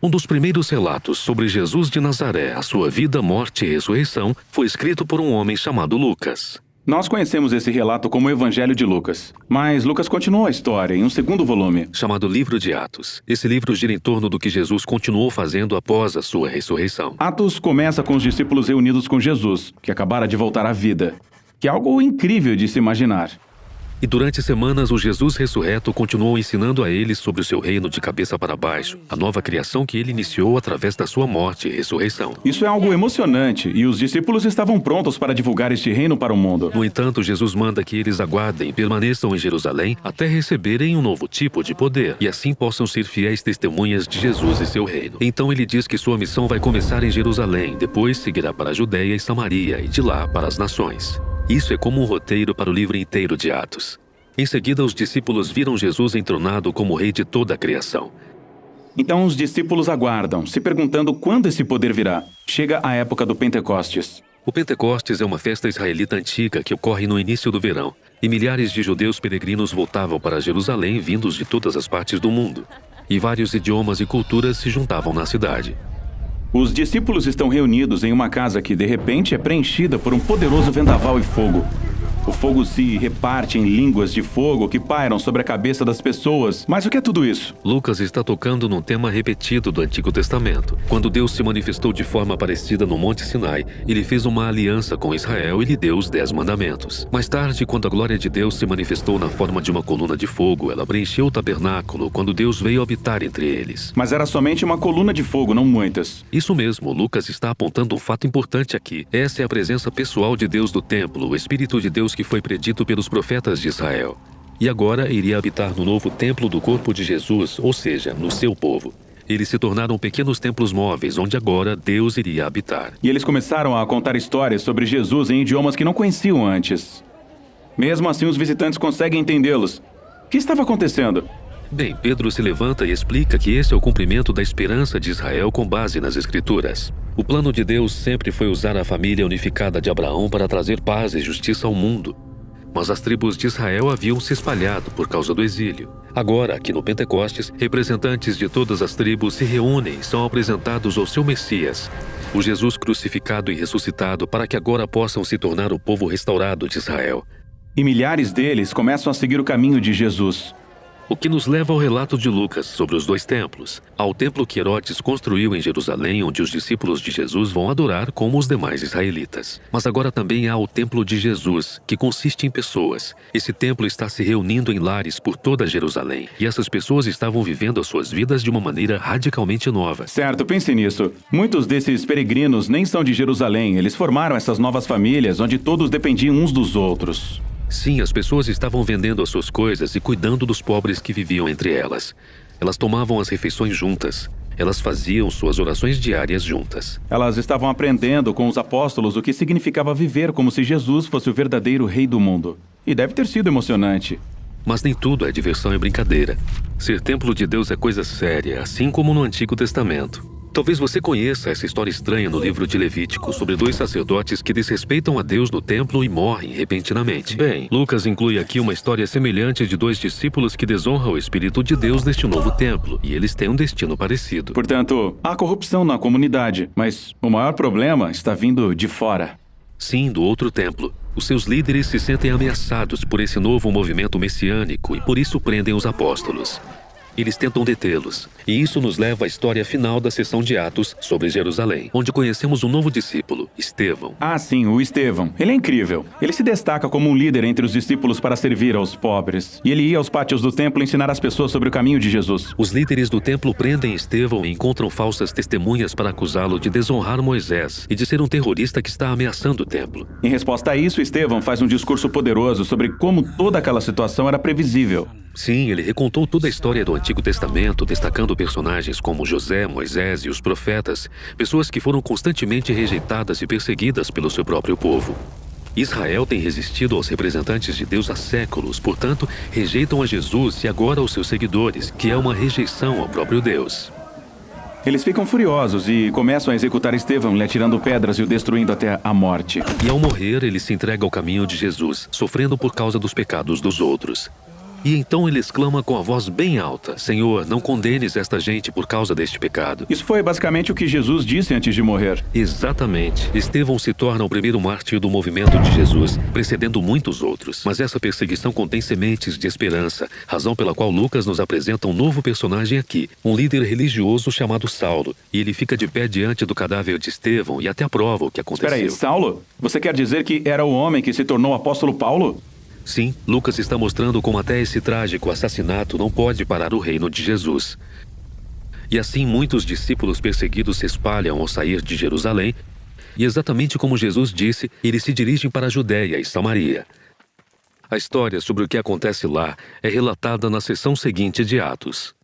Um dos primeiros relatos sobre Jesus de Nazaré, a sua vida, morte e ressurreição, foi escrito por um homem chamado Lucas. Nós conhecemos esse relato como o Evangelho de Lucas, mas Lucas continuou a história em um segundo volume, Chamado Livro de Atos. Esse livro gira em torno do que Jesus continuou fazendo após a sua ressurreição. Atos começa com os discípulos reunidos com Jesus, que acabara de voltar à vida, que é algo incrível de se imaginar. E durante semanas, o Jesus ressurreto continuou ensinando a eles sobre o seu reino de cabeça para baixo, a nova criação que ele iniciou através da sua morte e ressurreição. Isso é algo emocionante, e os discípulos estavam prontos para divulgar este reino para o mundo. No entanto, Jesus manda que eles aguardem e permaneçam em Jerusalém até receberem um novo tipo de poder, e assim possam ser fiéis testemunhas de Jesus e seu reino. Então ele diz que sua missão vai começar em Jerusalém, depois seguirá para a Judéia e Samaria, e de lá para as nações. Isso é como um roteiro para o livro inteiro de Atos. Em seguida, os discípulos viram Jesus entronado como rei de toda a criação. Então os discípulos aguardam, se perguntando quando esse poder virá. Chega a época do Pentecostes. O Pentecostes é uma festa israelita antiga que ocorre no início do verão, e milhares de judeus peregrinos voltavam para Jerusalém vindos de todas as partes do mundo, e vários idiomas e culturas se juntavam na cidade. Os discípulos estão reunidos em uma casa que, de repente, é preenchida por um poderoso vendaval e fogo. O fogo se reparte em línguas de fogo que pairam sobre a cabeça das pessoas. Mas o que é tudo isso? Lucas está tocando num tema repetido do Antigo Testamento. Quando Deus se manifestou de forma parecida no Monte Sinai, ele fez uma aliança com Israel e lhe deu os 10 mandamentos. Mais tarde, quando a glória de Deus se manifestou na forma de uma coluna de fogo, ela preencheu o tabernáculo quando Deus veio habitar entre eles. Mas era somente uma coluna de fogo, não muitas. Isso mesmo, Lucas está apontando um fato importante aqui. Essa é a presença pessoal de Deus do templo, o Espírito de Deus que foi predito pelos profetas de Israel. E agora iria habitar no novo templo do corpo de Jesus, ou seja, no seu povo. Eles se tornaram pequenos templos móveis, onde agora Deus iria habitar. E eles começaram a contar histórias sobre Jesus em idiomas que não conheciam antes. Mesmo assim, os visitantes conseguem entendê-los. O que estava acontecendo? Bem, Pedro se levanta e explica que esse é o cumprimento da esperança de Israel com base nas Escrituras. O plano de Deus sempre foi usar a família unificada de Abraão para trazer paz e justiça ao mundo. Mas as tribos de Israel haviam se espalhado por causa do exílio. Agora, aqui no Pentecostes, representantes de todas as tribos se reúnem e são apresentados ao seu Messias, o Jesus crucificado e ressuscitado, para que agora possam se tornar o povo restaurado de Israel. E milhares deles começam a seguir o caminho de Jesus. O que nos leva ao relato de Lucas sobre os 2 templos. Ao templo que Herodes construiu em Jerusalém, onde os discípulos de Jesus vão adorar como os demais israelitas. Mas agora também há o templo de Jesus, que consiste em pessoas. Esse templo está se reunindo em lares por toda Jerusalém. E essas pessoas estavam vivendo as suas vidas de uma maneira radicalmente nova. Certo, pense nisso. Muitos desses peregrinos nem são de Jerusalém. Eles formaram essas novas famílias onde todos dependiam uns dos outros. Sim, as pessoas estavam vendendo as suas coisas e cuidando dos pobres que viviam entre elas. Elas tomavam as refeições juntas. Elas faziam suas orações diárias juntas. Elas estavam aprendendo com os apóstolos o que significava viver como se Jesus fosse o verdadeiro rei do mundo. E deve ter sido emocionante. Mas nem tudo é diversão e brincadeira. Ser templo de Deus é coisa séria, assim como no Antigo Testamento. Talvez você conheça essa história estranha no livro de Levítico sobre 2 sacerdotes que desrespeitam a Deus no templo e morrem repentinamente. Bem, Lucas inclui aqui uma história semelhante de 2 discípulos que desonram o Espírito de Deus neste novo templo, e eles têm um destino parecido. Portanto, há corrupção na comunidade, mas o maior problema está vindo de fora. Sim, do outro templo. Os seus líderes se sentem ameaçados por esse novo movimento messiânico e por isso prendem os apóstolos. Eles tentam detê-los. E isso nos leva à história final da sessão de Atos sobre Jerusalém, onde conhecemos um novo discípulo, Estevão. Ah, sim, o Estevão. Ele é incrível. Ele se destaca como um líder entre os discípulos para servir aos pobres. E ele ia aos pátios do templo ensinar as pessoas sobre o caminho de Jesus. Os líderes do templo prendem Estevão e encontram falsas testemunhas para acusá-lo de desonrar Moisés e de ser um terrorista que está ameaçando o templo. Em resposta a isso, Estevão faz um discurso poderoso sobre como toda aquela situação era previsível. Sim, ele recontou toda a história do Antigo Testamento, destacando personagens como José, Moisés e os profetas, pessoas que foram constantemente rejeitadas e perseguidas pelo seu próprio povo. Israel tem resistido aos representantes de Deus há séculos, portanto, rejeitam a Jesus e agora aos seus seguidores, que é uma rejeição ao próprio Deus. Eles ficam furiosos e começam a executar Estevão, lhe atirando pedras e o destruindo até a morte. E ao morrer, ele se entrega ao caminho de Jesus, sofrendo por causa dos pecados dos outros. E então ele exclama com a voz bem alta: Senhor, não condenes esta gente por causa deste pecado. Isso foi basicamente o que Jesus disse antes de morrer. Exatamente. Estevão se torna o primeiro mártir do movimento de Jesus, precedendo muitos outros. Mas essa perseguição contém sementes de esperança, razão pela qual Lucas nos apresenta um novo personagem aqui, um líder religioso chamado Saulo. E ele fica de pé diante do cadáver de Estevão e até aprova o que aconteceu. Espera aí, Saulo? Você quer dizer que era o homem que se tornou o apóstolo Paulo? Sim, Lucas está mostrando como até esse trágico assassinato não pode parar o reino de Jesus. E assim muitos discípulos perseguidos se espalham ao sair de Jerusalém, e exatamente como Jesus disse, eles se dirigem para a Judéia e Samaria. A história sobre o que acontece lá é relatada na seção seguinte de Atos.